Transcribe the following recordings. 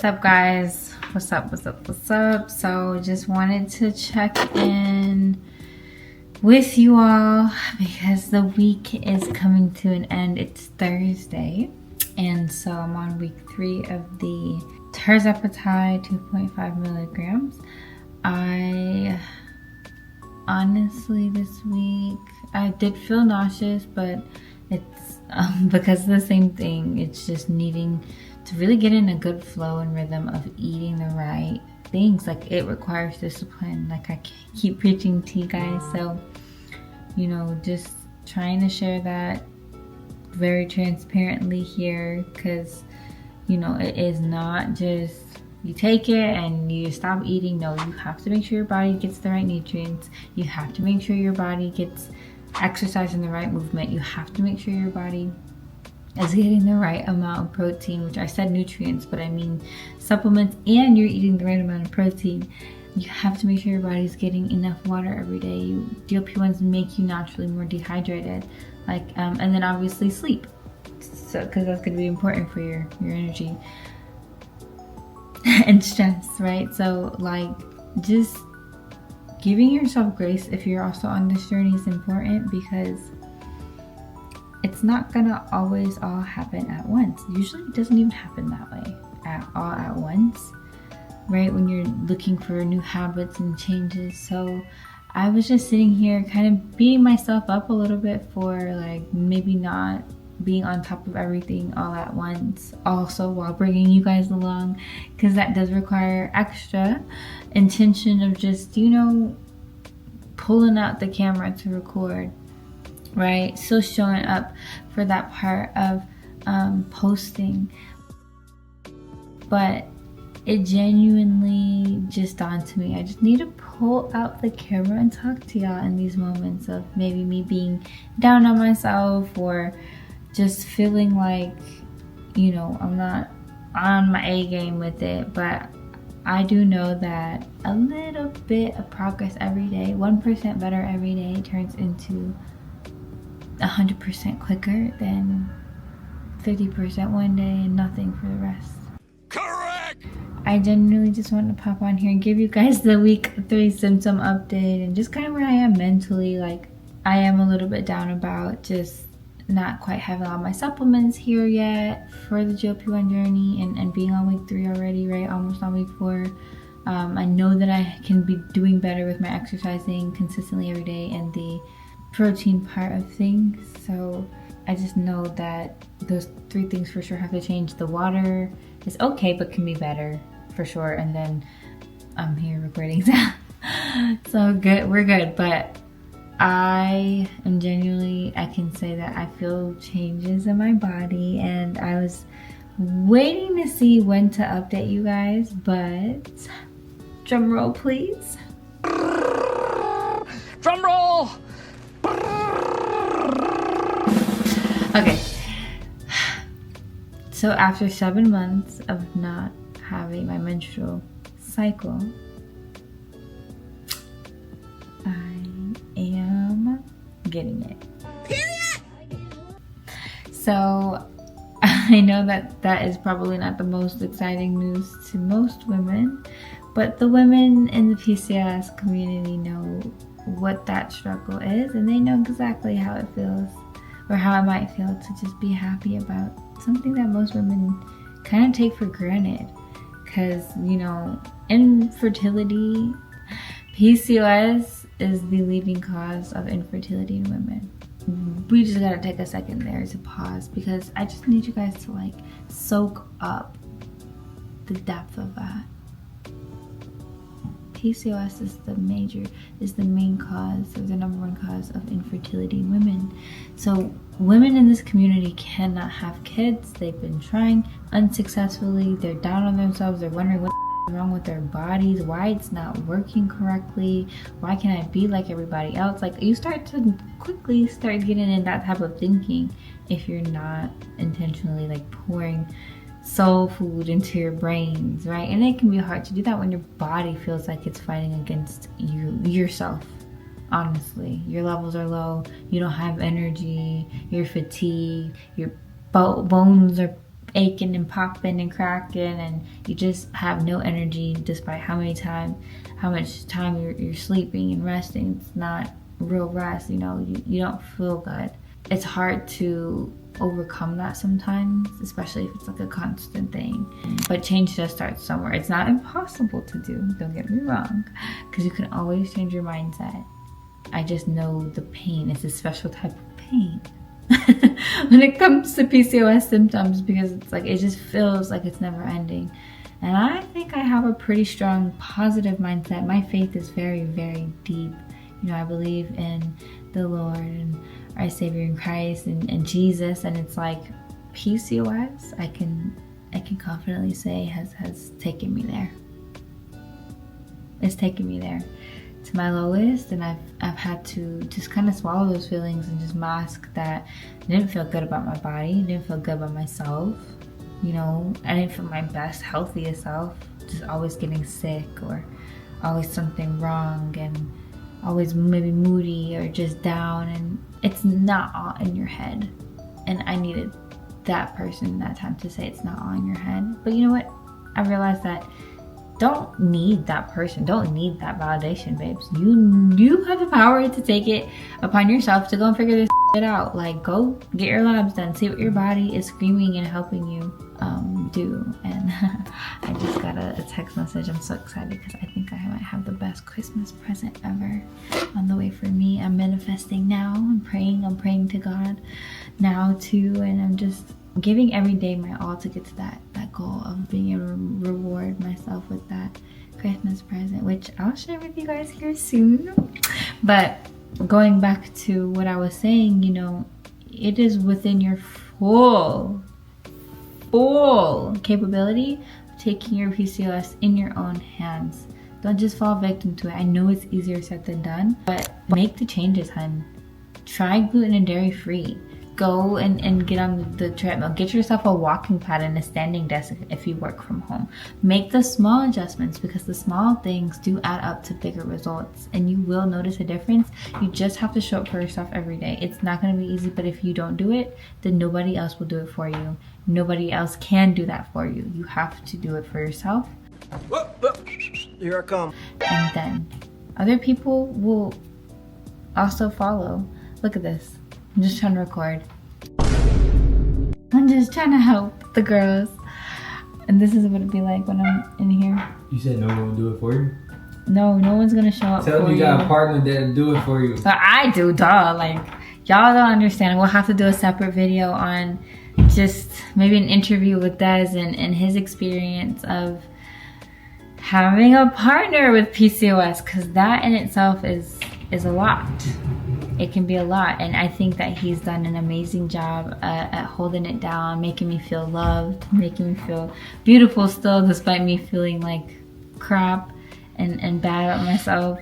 What's up, guys? What's up? So just wanted to check in with you all because the week is coming to an end. It's Thursday, and so I'm on week 3 of the Tirzepatide 2.5 milligrams. I honestly, this week I did feel nauseous, but it's because of the same thing. It's just needing to really get in a good flow and rhythm of eating the right things. Like, it requires discipline, like I keep preaching to you guys. So, you know, just trying to share that very transparently here, because, you know, it is not just you take it and you stop eating. No, you have to make sure your body gets the right nutrients. You have to make sure your body gets exercise and the right movement. You have to make sure your body is getting the right amount of protein, which I said nutrients, but I mean supplements, and you're eating the right amount of protein. You have to make sure your body's getting enough water every day. GLP-1s make you naturally more dehydrated, and then obviously sleep, so because that's going to be important for your energy and stress, right? So, like, just giving yourself grace if you're also on this journey is important, because it's not gonna always all happen at once. Usually it doesn't even happen that way at once, right? When you're looking for new habits and changes. So I was just sitting here kind of beating myself up a little bit for, like, maybe not being on top of everything all at once, also while bringing you guys along, because that does require extra intention of just, you know, pulling out the camera to record, right? Still showing up for that part of posting. But it genuinely just dawned to me, I just need to pull out the camera and talk to y'all in these moments of maybe me being down on myself, or just feeling like, you know, I'm not on my A game with it. But I do know that a little bit of progress every day, 1% better every day, turns into 100% quicker than 50% one day and nothing for the rest. Correct! I genuinely just want to pop on here and give you guys the week 3 symptom update and just kind of where I am mentally. Like, I am a little bit down about just not quite having all my supplements here yet for the GLP-1 journey, and being on week 3 already, right? Almost on week 4. I know that I can be doing better with my exercising consistently every day and the protein part of things. So I just know that those 3 things for sure have to change. The water is okay, but can be better for sure. And then I'm here recording, so good, we're good. But I am genuinely, I can say that I feel changes in my body, and I was waiting to see when to update you guys, but drum roll please. Drum roll! Okay, so after 7 months of not having my menstrual cycle, I am getting it. Period! So I know that is probably not the most exciting news to most women, but the women in the PCOS community know what that struggle is, and they know exactly how it feels, or how it might feel to just be happy about something that most women kind of take for granted. Because, you know, infertility, PCOS is the leading cause of infertility in women. We just gotta take a second there to pause, because I just need you guys to, like, soak up the depth of that. PCOS is the main cause, or the number 1 cause of infertility in women. So women in this community cannot have kids. They've been trying unsuccessfully. They're down on themselves. They're wondering what's wrong with their bodies, why it's not working correctly, why can't I be like everybody else? Like, you start to quickly start getting in that type of thinking if you're not intentionally, like, pouring soul food into your brains, right? And it can be hard to do that when your body feels like it's fighting against yourself. Honestly, your levels are low, you don't have energy, you're fatigued, your bones are aching and popping and cracking, and you just have no energy despite how much time you're sleeping and resting. It's not real rest, you know, you don't feel good. It's hard to overcome that sometimes, especially if it's like a constant thing. But change does start somewhere. It's not impossible to do, don't get me wrong, because you can always change your mindset. I just know the pain is a special type of pain when it comes to PCOS symptoms, because it's like it just feels like it's never ending. And I think I have a pretty strong positive mindset. My faith is very, very deep. You know, I believe in the Lord and our Savior in Christ and Jesus, and it's like PCOS, I can confidently say has taken me there. It's taken me there to my lowest, and I've had to just kind of swallow those feelings and just mask that I didn't feel good about my body, didn't feel good about myself. You know, I didn't feel my best, healthiest self, just always getting sick or always something wrong and always maybe moody or just down, and it's not all in your head. And I needed that person that time to say it's not all in your head. But you know what? I realized that don't need that person, don't need that validation, babes. You have the power to take it upon yourself to go and figure this shit out. Like, go get your labs done, see what your body is screaming and helping you do. And I just got a text message. I'm so excited because I think I might have the best Christmas present ever on the way for me. I'm manifesting now. I'm praying to God now too, and I'm just giving every day my all to get to that goal of being able to reward myself with that Christmas present, which I'll share with you guys here soon. But going back to what I was saying, you know, it is within your full capability of taking your PCOS in your own hands. Don't just fall victim to it. I know it's easier said than done, but make the changes, hun. Try gluten and dairy free. Go and get on the treadmill. Get yourself a walking pad and a standing desk if you work from home. Make the small adjustments, because the small things do add up to bigger results, and you will notice a difference. You just have to show up for yourself every day. It's not going to be easy, but if you don't do it, then nobody else will do it for you. Nobody else can do that for you. You have to do it for yourself. Here I come. And then other people will also follow. Look at this. I'm just trying to record. I'm just trying to help the girls. And this is what it'd be like when I'm in here. You said no one will do it for you? No, no one's gonna show up Tell for me you got a partner that'll do it for you. So I do, duh. Like, y'all don't understand. We'll have to do a separate video on just maybe an interview with Des and his experience of having a partner with PCOS, because that in itself is a lot. It can be a lot, and I think that he's done an amazing job at holding it down, making me feel loved, making me feel beautiful still, despite me feeling like crap and bad about myself.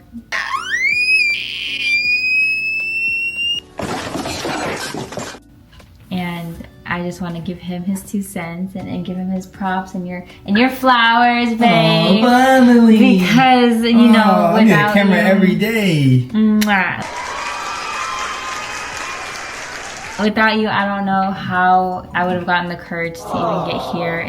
And I just want to give him his 2 cents and give him his props and your flowers, babe. Oh, finally. Because, you know, I without get a camera you, every day. Without you, I don't know how I would have gotten the courage to even get here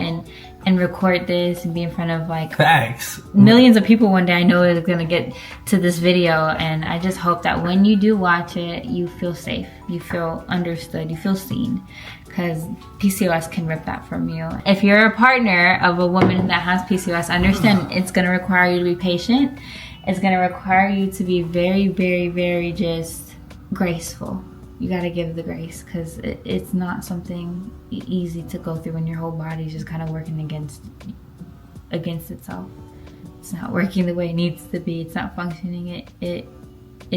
and record this and be in front of like Facts. millions of people one day. I know is gonna get to this video, and I just hope that when you do watch it, you feel safe, you feel understood, you feel seen, because PCOS can rip that from you. If you're a partner of a woman that has PCOS, understand it's gonna require you to be patient. It's gonna require you to be very, very, very just graceful. You gotta give the grace, because it's not something easy to go through when your whole body's just kind of working against itself. It's not working the way it needs to be. It's not functioning. It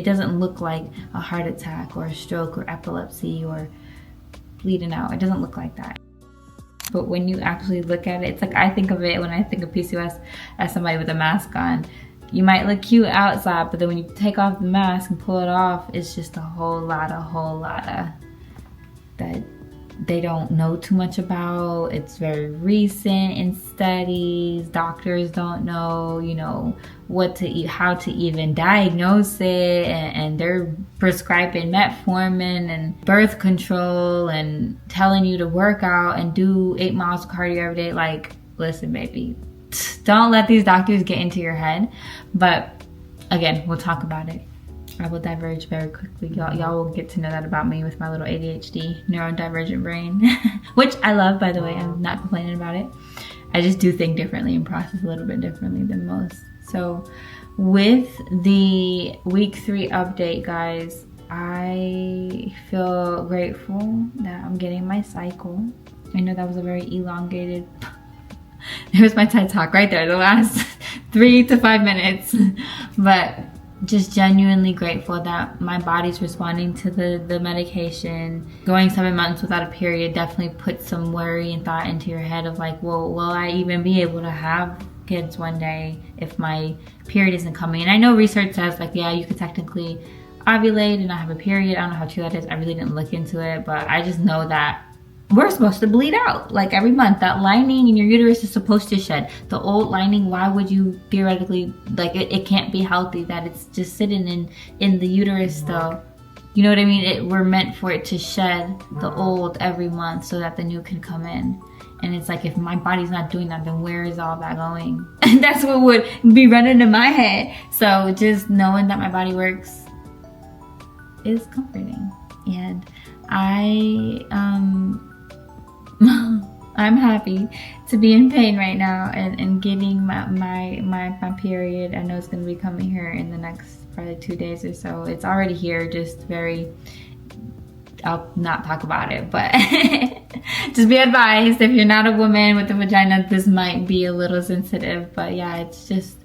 doesn't look like a heart attack or a stroke or epilepsy or bleeding out. It doesn't look like that. But when you actually look at it, it's like I think of it when I think of PCOS as somebody with a mask on. You might look cute outside, but then when you take off the mask and pull it off, it's just a whole lot of that they don't know too much about. It's very recent in studies. Doctors don't know, you know, what to eat, how to even diagnose it, and they're prescribing metformin and birth control and telling you to work out and do 8 miles of cardio every day. Like, listen, baby, don't let these doctors get into your head. But again, we'll talk about it. I will diverge very quickly. Y'all will get to know that about me with my little ADHD, neurodivergent brain, which I love, by the way. I'm not complaining about it. I just do think differently and process a little bit differently than most. So with the week 3 update, guys, I feel grateful that I'm getting my cycle. I know that was a very elongated, there's my TED Talk right there, the last 3 to 5 minutes, but just genuinely grateful that my body's responding to the medication. Going 7 months without a period definitely puts some worry and thought into your head of like, well, will I even be able to have kids one day if my period isn't coming? And I know research says like, yeah, you could technically ovulate and not have a period. I don't know how true that is. I really didn't look into it, but I just know that we're supposed to bleed out like every month. That lining in your uterus is supposed to shed. The old lining, why would you theoretically, like it can't be healthy that it's just sitting in the uterus though. You know what I mean? We're meant for it to shed the old every month so that the new can come in. And it's like, if my body's not doing that, then where is all that going? And that's what would be running in my head. So just knowing that my body works is comforting. And I'm happy to be in pain right now and getting my period. I know it's going to be coming here in the next probably 2 days or so. It's already here, just very, I'll not talk about it, but just be advised, if you're not a woman with a vagina, this might be a little sensitive. But yeah, it's just,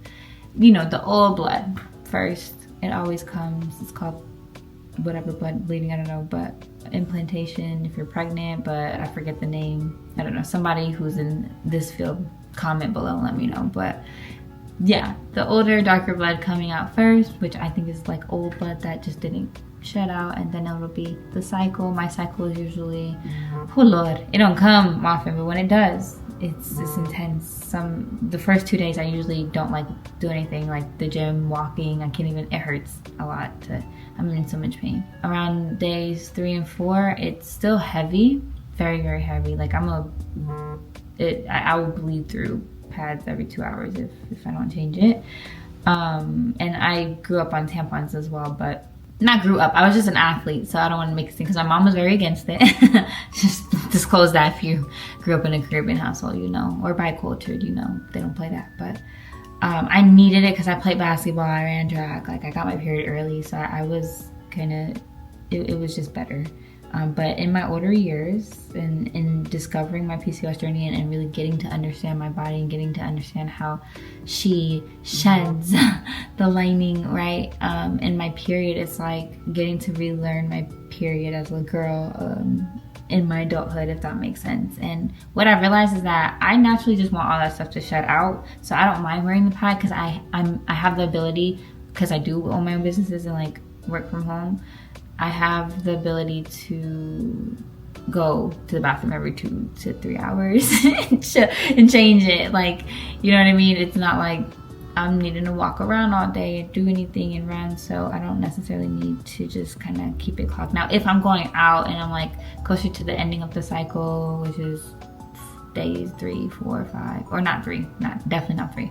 you know, the old blood first. It always comes. It's called whatever blood bleeding, I don't know, but implantation if you're pregnant, but I forget the name. I don't know. Somebody who's in this field, comment below and let me know. But yeah, the older, darker blood coming out first, which I think is like old blood that just didn't shed out, and then it'll be the cycle. My cycle is usually, oh Lord, it don't come often, but when it does, it's intense. The first 2 days I usually don't like do anything, like the gym, walking. I can't even, it hurts a lot. I'm in so much pain. Around days 3 and 4, it's still heavy, very, very heavy. Like I will bleed through pads every 2 hours if I don't change it. And I grew up on tampons as well, but not grew up, I was just an athlete, so I don't want to make it seem, because my mom was very against it. Just disclose that if you grew up in a Caribbean household, you know, or bicultured, you know, they don't play that. But I needed it because I played basketball, I ran track, like I got my period early, so I was kind of, it was just better. But in my older years, in discovering my PCOS journey and really getting to understand my body and getting to understand how she sheds the lining, right? In my period, it's like getting to relearn my period as a girl in my adulthood, if that makes sense. And what I realized is that I naturally just want all that stuff to shed out. So I don't mind wearing the pad because I have the ability, because I do own my own businesses and like work from home. I have the ability to go to the bathroom every 2 to 3 hours and change it. Like, you know what I mean? It's not like I'm needing to walk around all day and do anything and run. So I don't necessarily need to just kind of keep it clocked. Now, if I'm going out and I'm like closer to the ending of the cycle, which is days 3, 4, 5, or not 3, definitely not 3.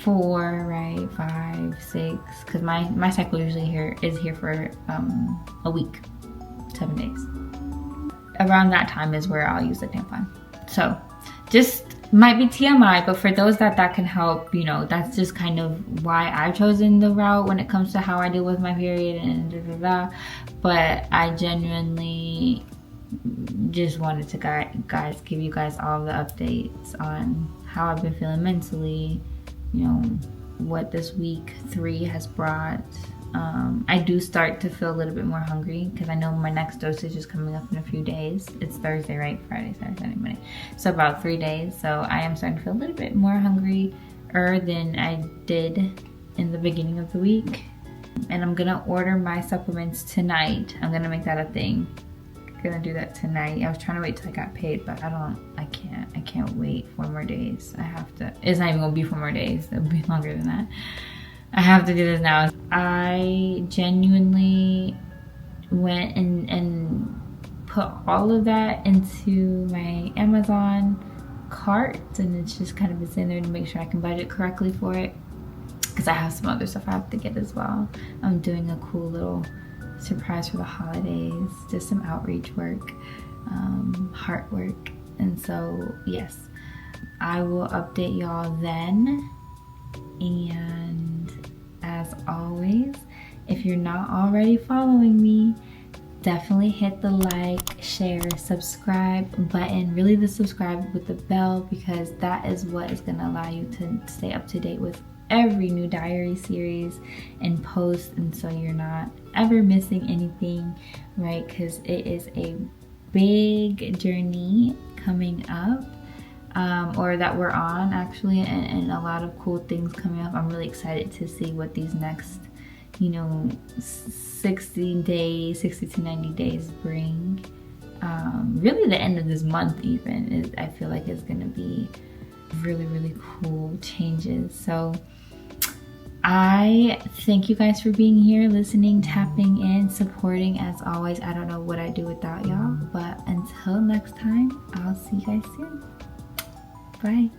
4, right, 5, 6, because my cycle usually is here for a week, 7 days. Around that time is where I'll use the tampon. So just might be TMI, but for those that can help, you know, that's just kind of why I've chosen the route when it comes to how I deal with my period and But I genuinely just wanted to guys give you guys all the updates on how I've been feeling mentally, you know, what this week 3 has brought. I do start to feel a little bit more hungry because I know my next dosage is coming up in a few days. It's Thursday, right? Friday, Saturday, Sunday, Monday. So about 3 days. So I am starting to feel a little bit more hungrier than I did in the beginning of the week. And I'm gonna order my supplements tonight. I'm gonna make that a thing. gonna do that tonight. I was trying to wait till I got paid, but I can't wait 4 more days. I have to. It's not even gonna be 4 more days. It'll be longer than that. I have to do this now. I genuinely went and put all of that into my Amazon cart, and it's just kind of been sitting there to make sure I can budget correctly for it, because I have some other stuff I have to get as well. I'm doing a cool little surprise for the holidays, just some outreach work, heart work, and so yes, I will update y'all then. And as always, if you're not already following me, definitely hit the like, share, subscribe button. Really the subscribe with the bell, because that is what is going to allow you to stay up to date with every new diary series and post, and so you're not ever missing anything, right? Because it is a big journey coming up, or that we're on actually, and a lot of cool things coming up. I'm really excited to see what these next 60 to 90 days bring. Really the end of this month even I feel like it's gonna be really cool changes. So I thank you guys for being here, listening, tapping in, supporting as always. I don't know what I'd do without y'all, but until next time, I'll see you guys soon. Bye.